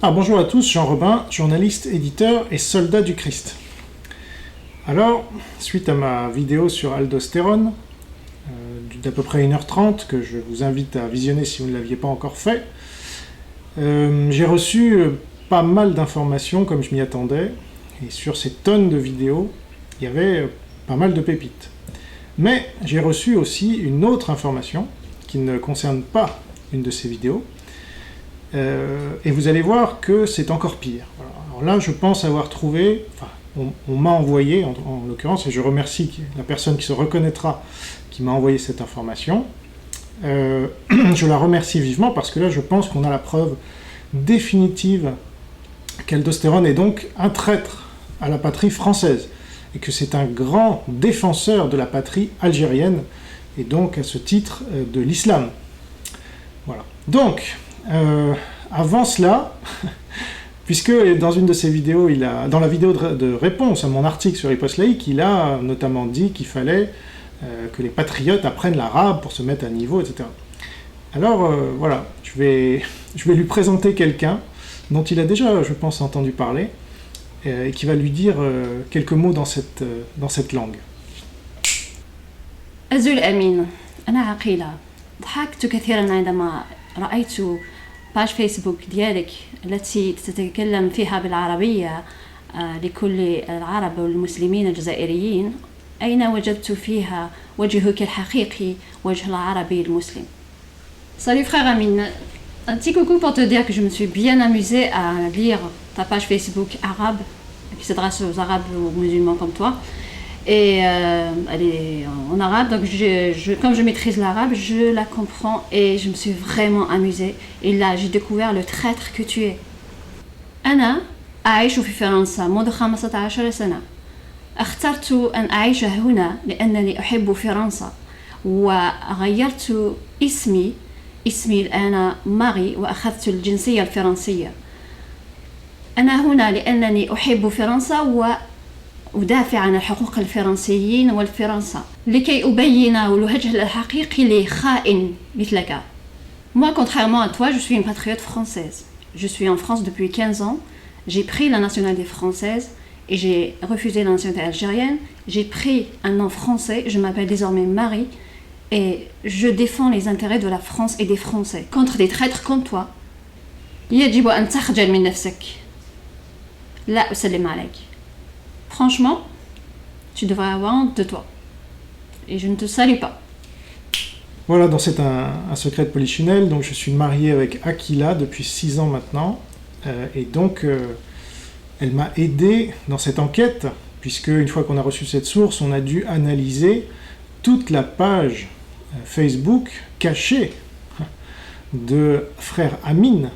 Bonjour à tous, Jean Robin, journaliste, éditeur et soldat du Christ. Alors, suite à ma vidéo sur aldostérone, d'à peu près 1h30, que je vous invite à visionner si vous ne l'aviez pas encore fait, j'ai reçu pas mal d'informations comme je m'y attendais, et sur ces tonnes de vidéos, il y avait pas mal de pépites. Mais j'ai reçu aussi une autre information qui ne concerne pas une de ces vidéos, et vous allez voir que c'est encore pire. Voilà. Alors là, je pense avoir trouvé, on m'a envoyé, en l'occurrence, et je remercie la personne qui se reconnaîtra, qui m'a envoyé cette information. Je la remercie vivement parce que là, je pense qu'on a la preuve définitive qu'aldostérone est donc un traître à la patrie française, et que c'est un grand défenseur de la patrie algérienne, et donc à ce titre de l'islam. Voilà. Donc, avant cela, puisque dans une de ses vidéos, dans la vidéo de réponse à mon article sur les postes laïques, il a notamment dit qu'il fallait que les patriotes apprennent l'arabe pour se mettre à niveau, etc. Alors voilà, je vais lui présenter quelqu'un dont il a déjà, je pense, entendu parler, et qui va lui dire quelques mots dans cette langue. أزول أمين، أنا عقيلة. ضحكت كثيرا عندما رأيت باج فيسبوك ديالك التي تتكلم فيها بالعربية لكل العرب والمسلمين الجزائريين، أين وجدت فيها وجهك الحقيقي، وجه العربي المسلم. Salut frère Amine, un petit coucou pour te dire que je me suis bien amusée à lire ta page Facebook arabe qui s'adresse aux arabes ou aux musulmans comme toi. Et elle est en arabe, donc comme je maîtrise l'arabe, je la comprends et je me suis vraiment amusée. Et là, j'ai découvert le traître que tu es. أنا أعيش في فرنسا منذ 15 سنة. اخترت أن أعيش هنا لأنني أحب فرنسا، وغيرت اسمي الآن ماري، وأخذت الجنسية الفرنسية. أنا هنا لأنني أحب فرنسا وأدافع عن حقوق الفرنسيين والفرنسا لكي أبين الوجه الحقيقي لخائن مثلك. Moi, contrairement à toi, je suis une patriote française. Je suis en France depuis 15 ans. J'ai pris la nationalité française et j'ai refusé la nationalité algérienne. J'ai pris un nom français. Je m'appelle désormais Marie et je défends les intérêts de la France et des Français contre des traîtres comme toi. يجب أن تخجل من نفسك. لا أسلم عليك. Franchement, tu devrais avoir honte de toi. Et je ne te salue pas. Voilà, donc c'est un secret de polichinelle. Donc je suis marié avec Akila depuis 6 ans maintenant. Et donc, elle m'a aidé dans cette enquête, puisque une fois qu'on a reçu cette source, on a dû analyser toute la page Facebook cachée de frère Amine.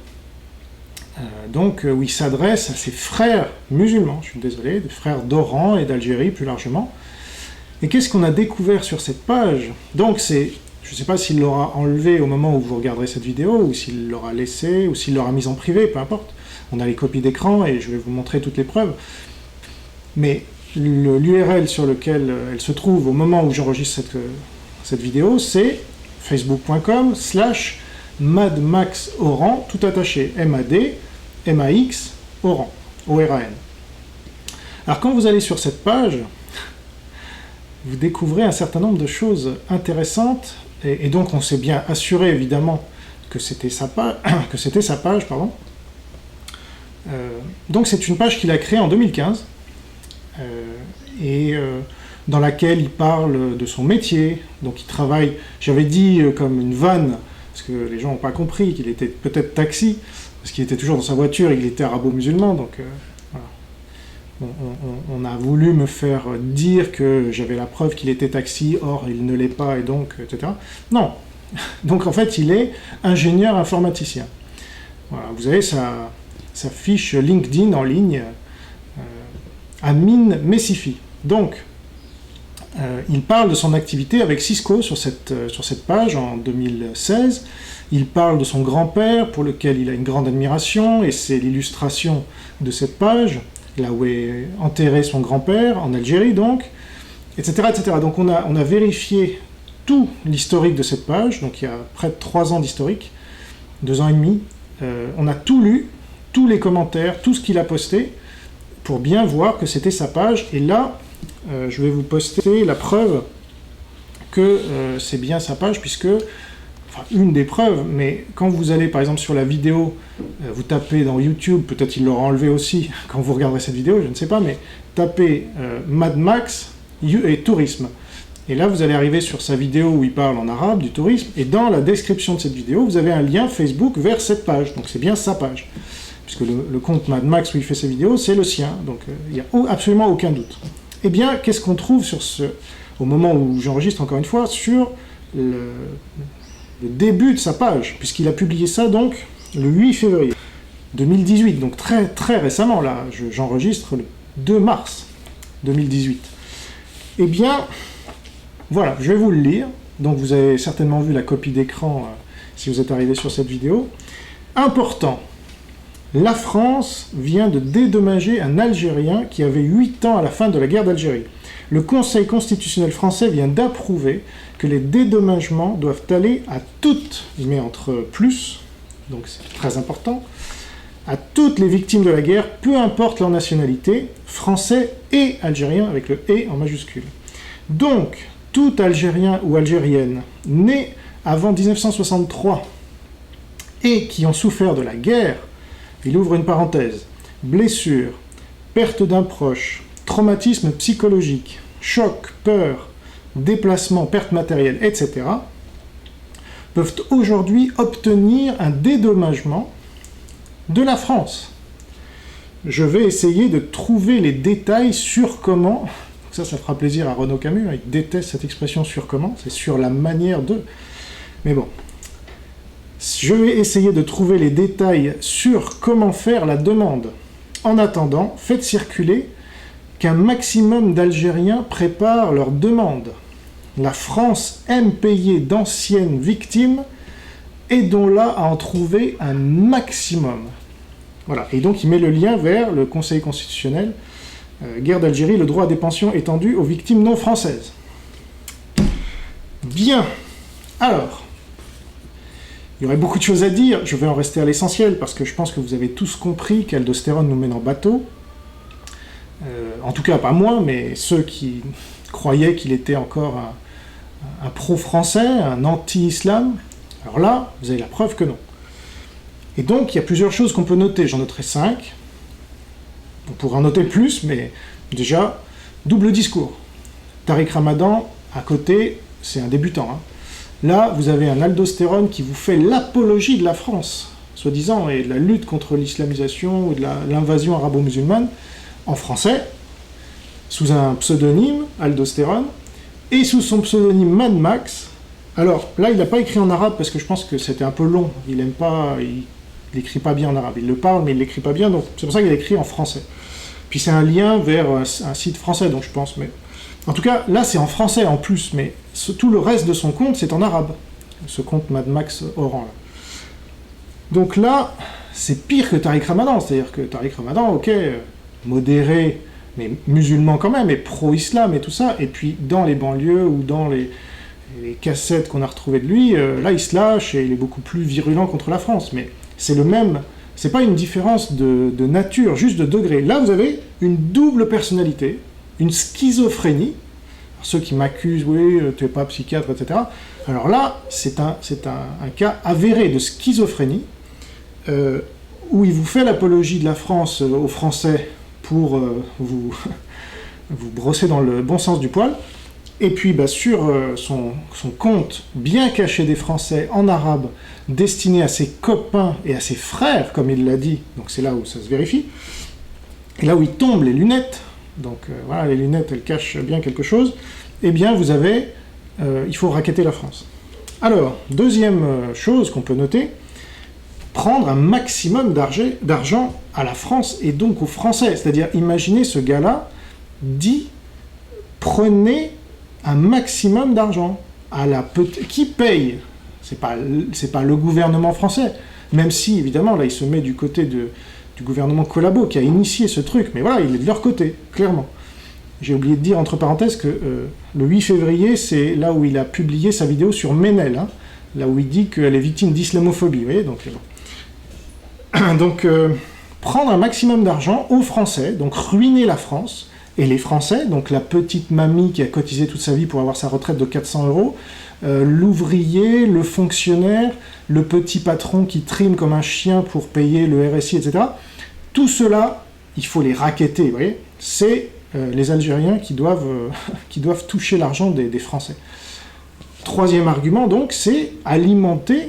Donc, où il s'adresse à ses frères musulmans, je suis désolé, des frères d'Oran et d'Algérie plus largement. Et qu'est-ce qu'on a découvert sur cette page? Donc, je ne sais pas s'il l'aura enlevé au moment où vous regarderez cette vidéo, ou s'il l'aura laissé, ou s'il l'aura mise en privé, peu importe. On a les copies d'écran et je vais vous montrer toutes les preuves. Mais l'URL sur lequel elle se trouve au moment où j'enregistre cette vidéo, c'est facebook.com/madmaxoran, tout attaché, MAD, Oran, ORAN. Alors quand vous allez sur cette page, vous découvrez un certain nombre de choses intéressantes, et donc on s'est bien assuré évidemment que c'était sa page, pardon. Donc c'est une page qu'il a créée en 2015, dans laquelle il parle de son métier. Donc il travaille, j'avais dit comme une vanne, parce que les gens n'ont pas compris qu'il était peut-être taxi, parce qu'il était toujours dans sa voiture et qu'il était arabo-musulman, donc voilà. On a voulu me faire dire que j'avais la preuve qu'il était taxi, or il ne l'est pas, et donc, etc. Non. Donc en fait, il est ingénieur informaticien. Voilà, vous avez sa fiche LinkedIn en ligne, Amine Messifi. Donc, il parle de son activité avec Cisco sur cette page en 2016. Il parle de son grand-père pour lequel il a une grande admiration, et c'est l'illustration de cette page, là où est enterré son grand-père, en Algérie donc, etc. etc. Donc on a vérifié tout l'historique de cette page, donc il y a près de 3 ans d'historique, 2 ans et demi. On a tout lu, tous les commentaires, tout ce qu'il a posté, pour bien voir que c'était sa page. Et là, je vais vous poster la preuve que c'est bien sa page, puisque, enfin une des preuves, mais quand vous allez par exemple sur la vidéo, vous tapez dans YouTube, peut-être il l'aura enlevé aussi quand vous regarderez cette vidéo, je ne sais pas, mais tapez Mad Max et tourisme. Et là, vous allez arriver sur sa vidéo où il parle en arabe du tourisme, et dans la description de cette vidéo, vous avez un lien Facebook vers cette page. Donc c'est bien sa page. Puisque le compte Mad Max où il fait ses vidéos, c'est le sien. Donc il n'y a absolument aucun doute. Eh bien, qu'est-ce qu'on trouve au moment où j'enregistre encore une fois, sur le début de sa page, puisqu'il a publié ça donc le 8 février 2018, donc très très récemment, là, j'enregistre le 2 mars 2018. Eh bien, voilà, je vais vous le lire. Donc vous avez certainement vu la copie d'écran si vous êtes arrivé sur cette vidéo. Important. La France vient de dédommager un Algérien qui avait 8 ans à la fin de la guerre d'Algérie. Le Conseil constitutionnel français vient d'approuver que les dédommagements doivent aller à toutes, il met entre plus, donc c'est très important, à toutes les victimes de la guerre, peu importe leur nationalité, français et algérien, avec le « et » en majuscule. Donc, tout Algérien ou Algérienne né avant 1963 et qui ont souffert de la guerre, il ouvre une parenthèse, blessure, perte d'un proche, traumatisme psychologique, choc, peur, déplacement, perte matérielle, etc., peuvent aujourd'hui obtenir un dédommagement de la France. Je vais essayer de trouver les détails sur comment, ça fera plaisir à Renaud Camus, il déteste cette expression sur comment, c'est sur la manière de, mais bon. Je vais essayer de trouver les détails sur comment faire la demande. En attendant, faites circuler qu'un maximum d'Algériens préparent leur demande. La France aime payer d'anciennes victimes, aidons-la à en trouver un maximum. Voilà, et donc il met le lien vers le Conseil constitutionnel, guerre d'Algérie, le droit à des pensions étendu aux victimes non françaises. Bien, alors... il y aurait beaucoup de choses à dire, je vais en rester à l'essentiel, parce que je pense que vous avez tous compris qu'Aldostérone nous mène en bateau. En tout cas, pas moi, mais ceux qui croyaient qu'il était encore un pro-français, un anti-islam. Alors là, vous avez la preuve que non. Et donc, il y a plusieurs choses qu'on peut noter. J'en noterai 5. On pourrait en noter plus, mais déjà, double discours. Tariq Ramadan, à côté, c'est un débutant, hein. Là, vous avez un Aldostérone qui vous fait l'apologie de la France, soi-disant, et de la lutte contre l'islamisation ou de l'invasion arabo-musulmane, en français, sous un pseudonyme, Aldostérone, et sous son pseudonyme Mad Max. Alors, là, il n'a pas écrit en arabe, parce que je pense que c'était un peu long, il n'aime pas, il n'écrit pas bien en arabe, il le parle, mais il ne l'écrit pas bien, donc c'est pour ça qu'il a écrit en français. Puis c'est un lien vers un site français, donc je pense, mais... En tout cas, là, c'est en français en plus, mais tout le reste de son compte, c'est en arabe. Ce compte Mad Max Oran, là. Donc là, c'est pire que Tariq Ramadan. C'est-à-dire que Tariq Ramadan, ok, modéré, mais musulman quand même, et pro-islam et tout ça. Et puis, dans les banlieues ou dans les cassettes qu'on a retrouvées de lui, là, il se lâche et il est beaucoup plus virulent contre la France. Mais c'est le même... C'est pas une différence de nature, juste de degré. Là, vous avez une double personnalité, une schizophrénie. Alors, ceux qui m'accusent, oui, tu n'es pas psychiatre, etc. Alors là, c'est un cas avéré de schizophrénie, où il vous fait l'apologie de la France aux Français pour vous brosser dans le bon sens du poil, et puis bah, sur son compte bien caché des Français en arabe, destiné à ses copains et à ses frères, comme il l'a dit, donc c'est là où ça se vérifie, et là où il tombe les lunettes, donc voilà, les lunettes, elles cachent bien quelque chose, eh bien vous avez, il faut racketter la France. Alors, deuxième chose qu'on peut noter, prendre un maximum d'argent à la France et donc aux Français, c'est-à-dire, imaginez ce gars-là dit, prenez un maximum d'argent à la qui paye, c'est pas le gouvernement français, même si, évidemment, là, il se met du côté du gouvernement collabo qui a initié ce truc, mais voilà, il est de leur côté, clairement. J'ai oublié de dire, entre parenthèses, que le 8 février, c'est là où il a publié sa vidéo sur Ménel, hein, là où il dit qu'elle est victime d'islamophobie, vous voyez, donc... donc prendre un maximum d'argent aux Français, donc ruiner la France, et les Français, donc la petite mamie qui a cotisé toute sa vie pour avoir sa retraite de 400 €, l'ouvrier, le fonctionnaire, le petit patron qui trime comme un chien pour payer le RSI, etc. Tout cela, il faut les racketter, vous voyez. C'est les Algériens qui doivent toucher l'argent des Français. Troisième argument, donc, c'est alimenter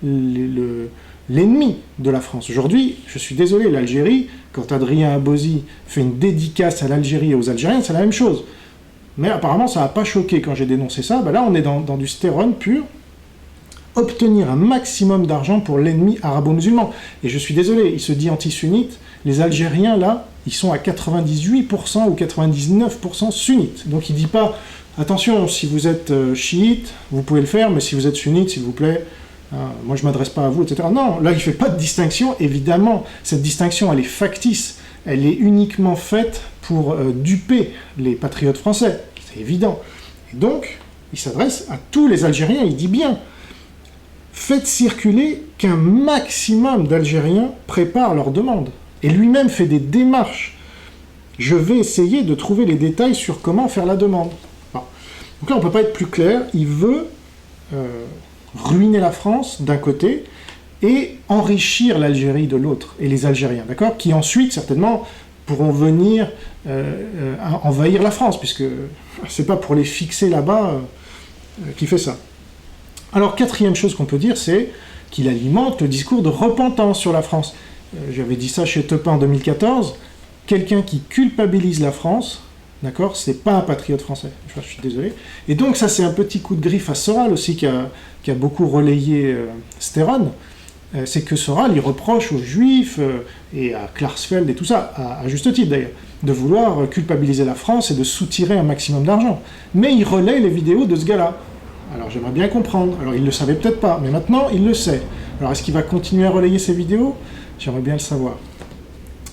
l'ennemi de la France. Aujourd'hui, je suis désolé, l'Algérie, quand Adrien Abozi fait une dédicace à l'Algérie et aux Algériens, c'est la même chose. Mais apparemment, ça n'a pas choqué quand j'ai dénoncé ça. Ben là, on est dans du stérone pur. Obtenir un maximum d'argent pour l'ennemi arabo-musulman. Et je suis désolé, il se dit anti-sunnite. Les Algériens, là, ils sont à 98% ou 99% sunnites. Donc il ne dit pas, attention, si vous êtes chiite, vous pouvez le faire, mais si vous êtes sunnite, s'il vous plaît, moi je ne m'adresse pas à vous, etc. Non, là il ne fait pas de distinction, évidemment. Cette distinction, elle est factice. Elle est uniquement faite pour duper les patriotes français. C'est évident. Et donc, il s'adresse à tous les Algériens, il dit bien, faites circuler qu'un maximum d'Algériens préparent leur demande. Et lui-même fait des démarches. Je vais essayer de trouver les détails sur comment faire la demande. Bon. Donc là, on ne peut pas être plus clair. Il veut ruiner la France d'un côté et enrichir l'Algérie de l'autre, et les Algériens, d'accord, qui ensuite, certainement, pourront venir envahir la France, puisque c'est pas pour les fixer là-bas qu'il fait ça. Alors, quatrième chose qu'on peut dire, c'est qu'il alimente le discours de repentance sur la France. J'avais dit ça chez Tepin en 2014, quelqu'un qui culpabilise la France, d'accord, c'est pas un patriote français, je suis désolé. Et donc ça, c'est un petit coup de griffe à Soral aussi, qui a beaucoup relayé Stéron, c'est que Soral, il reproche aux Juifs et à Klarsfeld et tout ça, à juste titre d'ailleurs, de vouloir culpabiliser la France et de soutirer un maximum d'argent. Mais il relaie les vidéos de ce gars-là. Alors j'aimerais bien comprendre. Alors il le savait peut-être pas, mais maintenant il le sait. Alors est-ce qu'il va continuer à relayer ces vidéos? J'aimerais bien le savoir.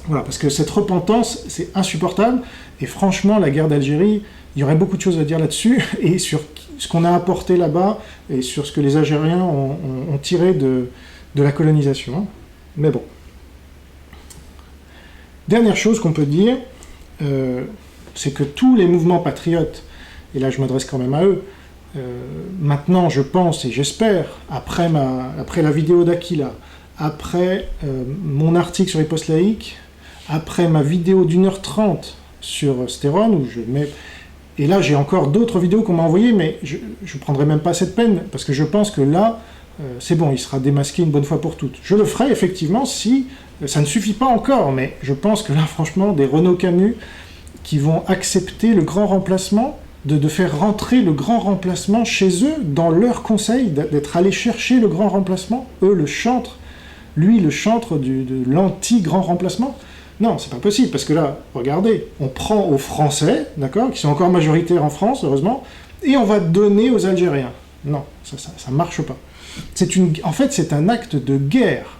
Voilà, parce que cette repentance, c'est insupportable. Et franchement, la guerre d'Algérie, il y aurait beaucoup de choses à dire là-dessus, et sur ce qu'on a apporté là-bas, et sur ce que les Algériens ont tiré de la colonisation. Mais bon. Dernière chose qu'on peut dire, c'est que tous les mouvements patriotes, et là je m'adresse quand même à eux, maintenant je pense et j'espère, après la vidéo d'Aquila, après mon article sur les postes laïques, après ma vidéo d'1h30 sur Stéron, où je mets... Et là j'ai encore d'autres vidéos qu'on m'a envoyées, mais je ne prendrai même pas cette peine, parce que je pense que là, c'est bon, il sera démasqué une bonne fois pour toutes. Je le ferai effectivement si... ça ne suffit pas encore, mais je pense que là, franchement, des Renaud Camus qui vont accepter le grand remplacement, de faire rentrer le grand remplacement chez eux, dans leur conseil, d'être allés chercher le grand remplacement, eux le chantre, lui le chantre de l'anti-grand remplacement. Non, c'est pas possible, parce que là, regardez, on prend aux Français, d'accord, qui sont encore majoritaires en France, heureusement, et on va donner aux Algériens. Non, ça marche pas. En fait, c'est un acte de guerre,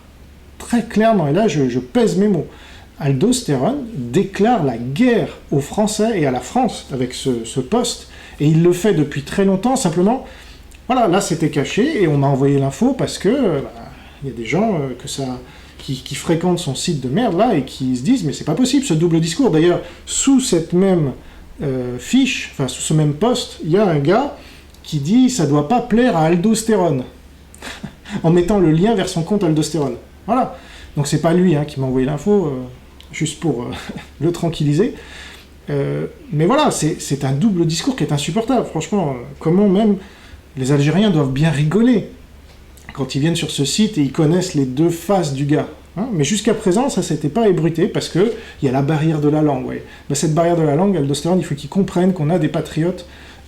très clairement, et là, je pèse mes mots. Aldostéron déclare la guerre aux Français et à la France avec ce poste, et il le fait depuis très longtemps, simplement, voilà, là c'était caché, et on m'a envoyé l'info parce que il y a des gens qui fréquentent son site de merde là, et qui se disent, mais c'est pas possible ce double discours. D'ailleurs, sous cette même fiche, enfin sous ce même poste, il y a un gars qui dit, ça doit pas plaire à Aldostéron, en mettant le lien vers son compte Aldostéron. Voilà. Donc c'est pas lui qui m'a envoyé l'info, juste pour le tranquilliser. Mais voilà, c'est un double discours qui est insupportable. Franchement, comment même les Algériens doivent bien rigoler quand ils viennent sur ce site et ils connaissent les deux faces du gars. Mais jusqu'à présent, ça s'était pas ébruité parce qu'il y a la barrière de la langue. Ouais. Ben, cette barrière de la langue, Aldostéron, il faut qu'ils comprennent qu'on a des patriotes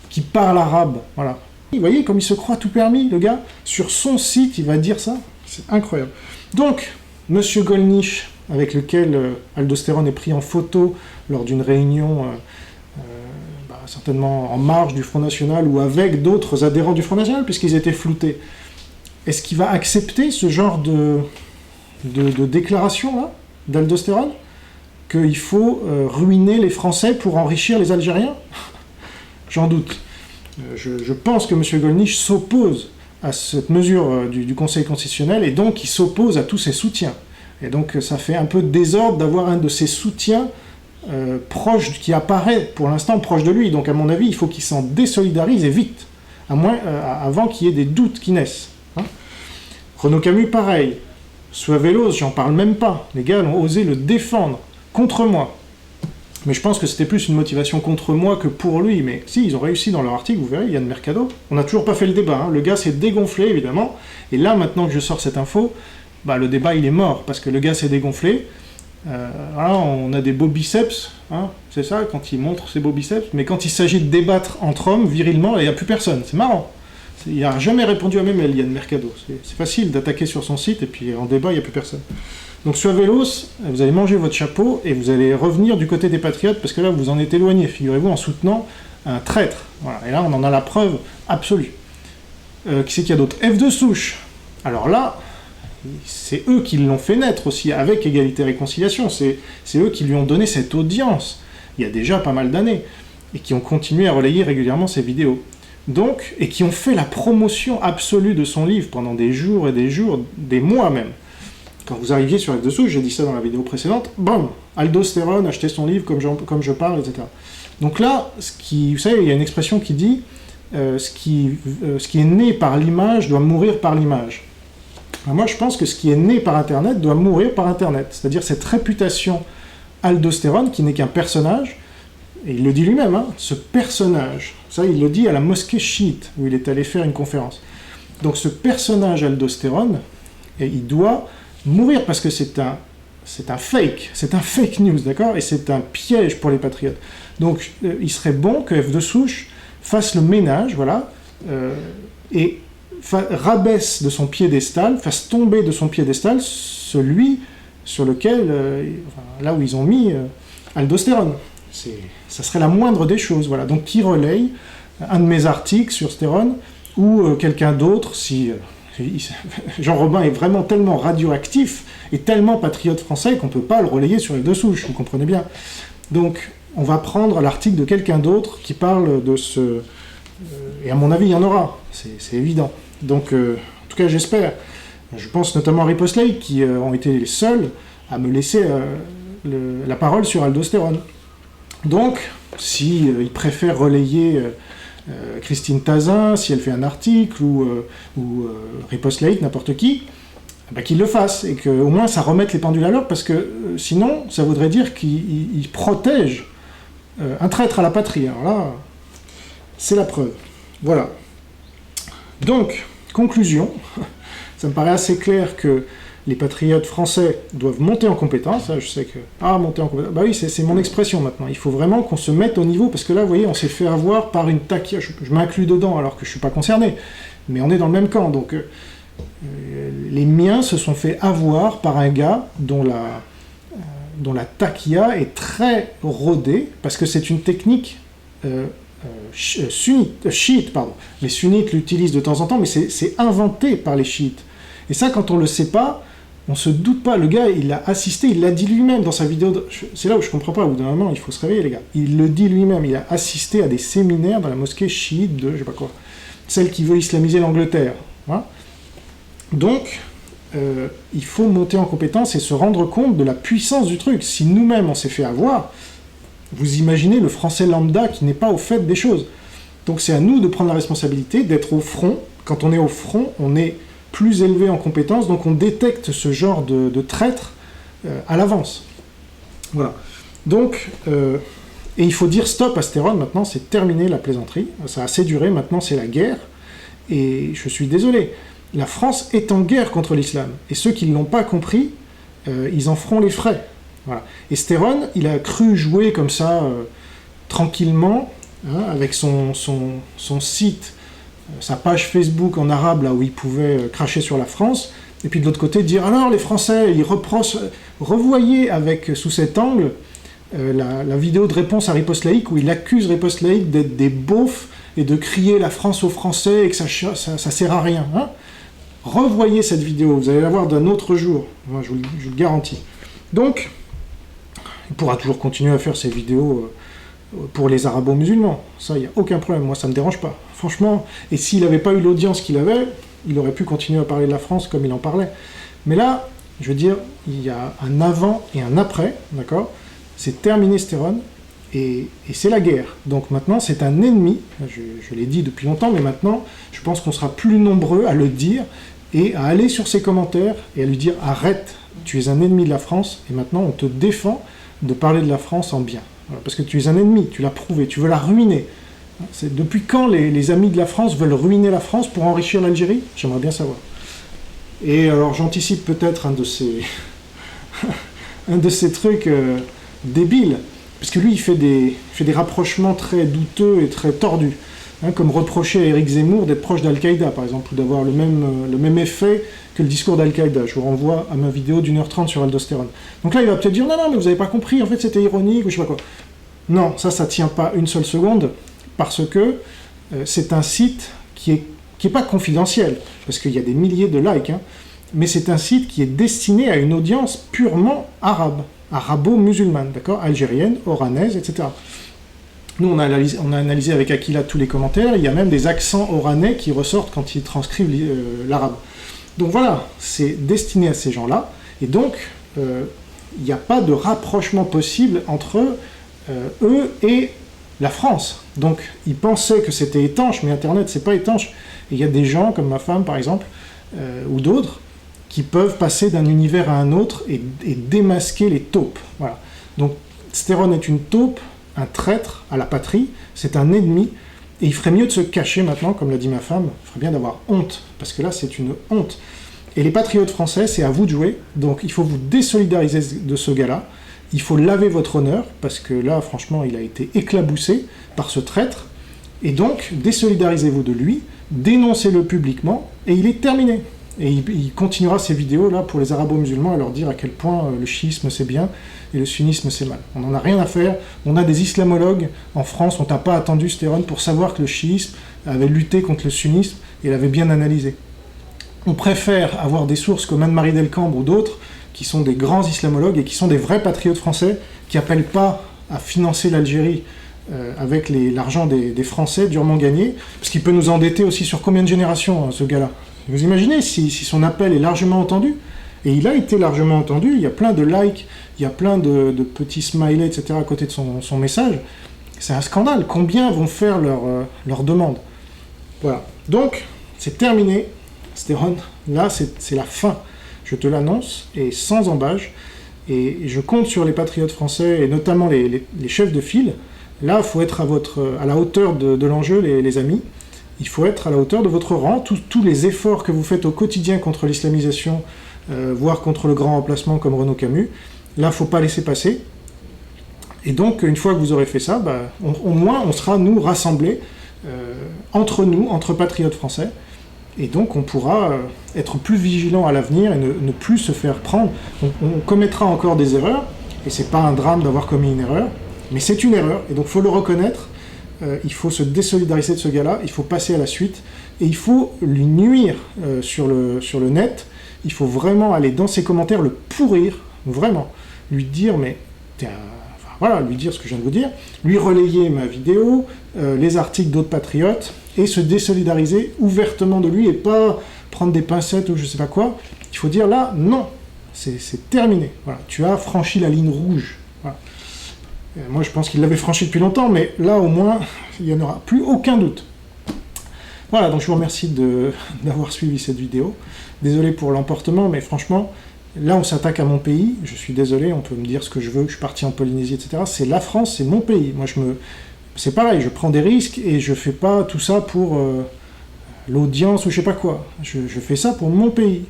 qui parlent arabe. Voilà. Vous voyez comme il se croit tout permis, le gars. Sur son site, il va dire ça. C'est incroyable. Donc, Monsieur Golnisch, avec lequel Aldostéron est pris en photo lors d'une réunion, certainement en marge du Front National ou avec d'autres adhérents du Front National, puisqu'ils étaient floutés. Est-ce qu'il va accepter ce genre de déclaration-là, d'Aldostéron, qu'il faut ruiner les Français pour enrichir les Algériens? J'en doute. Je pense que M. Golnisch s'oppose à cette mesure du Conseil constitutionnel, et donc il s'oppose à tous ses soutiens. Et donc ça fait un peu de désordre d'avoir un de ses soutiens proche, qui apparaît pour l'instant proche de lui. Donc à mon avis, il faut qu'il s'en désolidarise et vite, avant qu'il y ait des doutes qui naissent. Hein. Renaud Camus, pareil. Suavelos, j'en parle même pas. Les gars ont osé le défendre contre moi. Mais je pense que c'était plus une motivation contre moi que pour lui. Mais si, ils ont réussi dans leur article, vous verrez, Yann Mercado. On n'a toujours pas fait le débat. Hein. Le gars s'est dégonflé, évidemment. Et là, maintenant que je sors cette info, bah, le débat, il est mort. Parce que le gars s'est dégonflé. Voilà, on a des beaux biceps. Hein, c'est ça, quand il montre ses beaux biceps. Mais quand il s'agit de débattre entre hommes, virilement, il n'y a plus personne. C'est marrant. Il n'a jamais répondu à mes mails, Yann Mercado. C'est facile d'attaquer sur son site, et puis en débat, il n'y a plus personne. Donc Suavelos, vous allez manger votre chapeau, et vous allez revenir du côté des patriotes, parce que là, vous en êtes éloigné, figurez-vous, en soutenant un traître. Voilà. Et là, on en a la preuve absolue. Qui c'est qu'il y a d'autre? F de Souche. Alors là, c'est eux qui l'ont fait naître aussi, avec Égalité et Réconciliation. C'est eux qui lui ont donné cette audience, il y a déjà pas mal d'années, et qui ont continué à relayer régulièrement ses vidéos. Donc, et qui ont fait la promotion absolue de son livre pendant des jours, des mois même. Quand vous arriviez sur F2Souche, j'ai dit ça dans la vidéo précédente, bam, Aldostérone, achetez son livre comme je parle, etc. Donc là, vous savez, il y a une expression qui dit ce qui est né par l'image doit mourir par l'image. Moi, je pense que ce qui est né par Internet doit mourir par Internet. C'est-à-dire cette réputation Aldostérone, qui n'est qu'un personnage, et il le dit lui-même, hein, ce personnage, ça il le dit à la mosquée chiite, où il est allé faire une conférence. Donc ce personnage Aldostérone, il doit mourir parce que c'est un fake news, d'accord? Et c'est un piège pour les patriotes. Donc il serait bon que F2Souche fasse le ménage, voilà, et rabaisse de son piédestal, fasse tomber de son piédestal celui sur lequel, là où ils ont mis Aldostérone. Ça serait la moindre des choses, voilà. Donc qui relaye un de mes articles sur Stérone, ou quelqu'un d'autre, si Jean Robin est vraiment tellement radioactif et tellement patriote français qu'on ne peut pas le relayer sur les deux souches, vous comprenez bien. Donc on va prendre l'article de quelqu'un d'autre qui parle de ce... et à mon avis il y en aura, c'est évident. Donc en tout cas j'espère. Je pense notamment à Riposley qui ont été les seuls à me laisser la parole sur Aldostérone. Donc, si il préfère relayer Christine Tazin, si elle fait un article, ou Riposley, n'importe qui, bah, qu'il le fasse, et qu'au moins ça remette les pendules à l'heure, parce que sinon, ça voudrait dire qu'il protège un traître à la patrie. Alors là, c'est la preuve. Voilà. Donc, conclusion, ça me paraît assez clair que les patriotes français doivent monter en compétence. Je sais que... Ah, monter en compétence. Bah oui, c'est mon expression maintenant. Il faut vraiment qu'on se mette au niveau, parce que là, vous voyez, on s'est fait avoir par une taquilla. Je m'inclus dedans, alors que je ne suis pas concerné. Mais on est dans le même camp. Donc, les miens se sont fait avoir par un gars dont la taquilla est très rodée, parce que c'est une technique chiite, pardon. Les sunnites l'utilisent de temps en temps, mais c'est inventé par les chiites. Et ça, quand on ne le sait pas, on se doute pas. Le gars, il a assisté, il l'a dit lui-même dans sa vidéo. C'est là où je comprends pas. Au bout d'un moment, il faut se réveiller, les gars. Il le dit lui-même. Il a assisté à des séminaires dans la mosquée chiite de, je sais pas quoi, celle qui veut islamiser l'Angleterre. Voilà. Donc, il faut monter en compétence et se rendre compte de la puissance du truc. Si nous-mêmes, on s'est fait avoir, vous imaginez le français lambda qui n'est pas au fait des choses. Donc, c'est à nous de prendre la responsabilité, d'être au front. Quand on est au front, on est plus élevé en compétences, donc on détecte ce genre de traître à l'avance. Voilà. Donc, et il faut dire stop à Stérone, maintenant c'est terminé la plaisanterie, ça a assez duré, maintenant c'est la guerre, et je suis désolé, la France est en guerre contre l'islam, et ceux qui ne l'ont pas compris, ils en feront les frais. Voilà. Et Stérone, il a cru jouer comme ça, tranquillement, hein, avec son site, sa page Facebook en arabe, là où il pouvait cracher sur la France, et puis de l'autre côté dire, alors les Français, ils reprochent, revoyez avec, sous cet angle, la vidéo de réponse à Riposley, où il accuse Riposley d'être des beaufs, et de crier la France aux Français, et que ça sert à rien. Hein. Revoyez cette vidéo, vous allez la voir d'un autre jour, moi, je vous le garantis. Donc, il pourra toujours continuer à faire ses vidéos pour les arabo-musulmans, ça, il n'y a aucun problème, moi ça ne me dérange pas, franchement, et s'il n'avait pas eu l'audience qu'il avait, il aurait pu continuer à parler de la France comme il en parlait. Mais là, Je veux dire, il y a un avant et un après, d'accord? C'est terminé Stéphane, et c'est la guerre. Donc maintenant, c'est un ennemi, je l'ai dit depuis longtemps, mais maintenant, je pense qu'on sera plus nombreux à le dire, et à aller sur ses commentaires, et à lui dire « Arrête, tu es un ennemi de la France, et maintenant on te défend de parler de la France en bien. » Voilà, parce que tu es un ennemi, tu l'as prouvé, tu veux la ruiner. Depuis quand les amis de la France veulent ruiner la France pour enrichir l'Algérie? J'aimerais bien savoir. Et alors j'anticipe peut-être un de ces trucs débiles, parce que lui il fait des rapprochements très douteux et très tordus, hein, comme reprocher à Éric Zemmour d'être proche d'Al-Qaïda par exemple, ou d'avoir le même effet que le discours d'Al-Qaïda. Je vous renvoie à ma vidéo d'1h30 sur aldostérone. Donc là il va peut-être dire non mais vous n'avez pas compris, en fait c'était ironique ou je sais pas quoi. Non, ça tient pas une seule seconde, parce que c'est un site qui est pas confidentiel, parce qu'il y a des milliers de likes, hein, mais c'est un site qui est destiné à une audience purement arabe, arabo-musulmane, d'accord, algérienne, oranaise, etc. Nous, on a analysé avec Aquila tous les commentaires, il y a même des accents oranais qui ressortent quand ils transcrivent l'arabe. Donc voilà, c'est destiné à ces gens-là, et donc il n'y a pas de rapprochement possible entre eux et la France. Donc ils pensaient que c'était étanche, mais Internet c'est pas étanche. Et il y a des gens comme ma femme par exemple, ou d'autres, qui peuvent passer d'un univers à un autre et démasquer les taupes. Voilà. Donc Stéphane est une taupe, un traître à la patrie, c'est un ennemi, et il ferait mieux de se cacher maintenant, comme l'a dit ma femme, il ferait bien d'avoir honte, parce que là c'est une honte. Et les patriotes français, c'est à vous de jouer, donc il faut vous désolidariser de ce gars-là, il faut laver votre honneur, parce que là, franchement, il a été éclaboussé par ce traître, et donc, désolidarisez-vous de lui, dénoncez-le publiquement, et il est terminé. Et il continuera ces vidéos-là pour les arabo-musulmans à leur dire à quel point le chiisme c'est bien, et le sunnisme c'est mal. On n'en a rien à faire, on a des islamologues en France, on t'a pas attendu Stéphane pour savoir que le chiisme avait lutté contre le sunnisme, et l'avait bien analysé. On préfère avoir des sources comme Anne-Marie Delcambre ou d'autres, qui sont des grands islamologues et qui sont des vrais patriotes français, qui n'appellent pas à financer l'Algérie avec l'argent des Français durement gagné, parce qu'il peut nous endetter aussi sur combien de générations, ce gars-là. Vous imaginez si son appel est largement entendu? Et il a été largement entendu, il y a plein de likes, il y a plein de petits smileys, etc. à côté de son message. C'est un scandale. Combien vont faire leur demande? Voilà. Donc, c'est terminé, Stéphane. Là, c'est la fin. Je te l'annonce, et sans embâche, et je compte sur les patriotes français, et notamment les chefs de file. Là, il faut être à la hauteur de l'enjeu, les amis. Il faut être à la hauteur de votre rang. Tous les efforts que vous faites au quotidien contre l'islamisation, voire contre le grand remplacement comme Renaud Camus, là, il ne faut pas laisser passer. Et donc, une fois que vous aurez fait ça, au moins, on sera, nous, rassemblés, entre nous, entre patriotes français. Et donc on pourra être plus vigilant à l'avenir et ne plus se faire prendre. On commettra encore des erreurs, et c'est pas un drame d'avoir commis une erreur, mais c'est une erreur, et donc il faut le reconnaître, il faut se désolidariser de ce gars-là, il faut passer à la suite, et il faut lui nuire sur le net, il faut vraiment aller dans ses commentaires, le pourrir, vraiment, lui dire, mais voilà, lui dire ce que je viens de vous dire, lui relayer ma vidéo, les articles d'autres patriotes, et se désolidariser ouvertement de lui, et pas prendre des pincettes ou je sais pas quoi. Il faut dire là, non, c'est terminé. Voilà, tu as franchi la ligne rouge. Voilà. Moi, je pense qu'il l'avait franchi depuis longtemps, mais là, au moins, il n'y en aura plus aucun doute. Voilà, donc je vous remercie d'avoir suivi cette vidéo. Désolé pour l'emportement, mais franchement, là, on s'attaque à mon pays. Je suis désolé, on peut me dire ce que je veux, que je suis parti en Polynésie, etc. C'est la France, c'est mon pays. Moi, c'est pareil, je prends des risques et je fais pas tout ça pour l'audience ou je sais pas quoi. Je fais ça pour mon pays,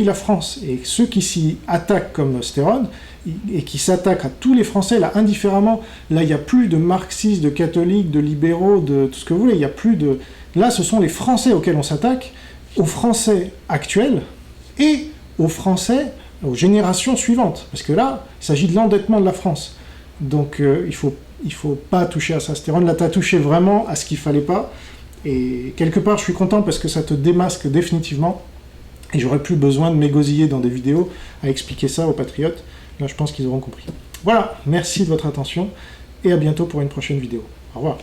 la France. Et ceux qui s'y attaquent comme Stéphane, et qui s'attaquent à tous les Français, là, indifféremment, là, il n'y a plus de marxistes, de catholiques, de libéraux, de tout ce que vous voulez, il n'y a plus de... Là, ce sont les Français auxquels on s'attaque, aux Français actuels, et aux Français, aux générations suivantes. Parce que là, il s'agit de l'endettement de la France. Donc, il faut pas toucher à ça. Stéphane, là, t'as touché vraiment à ce qu'il fallait pas. Et quelque part, je suis content parce que ça te démasque définitivement. Et j'aurais plus besoin de m'égosiller dans des vidéos à expliquer ça aux patriotes. Là, je pense qu'ils auront compris. Voilà, merci de votre attention et à bientôt pour une prochaine vidéo. Au revoir.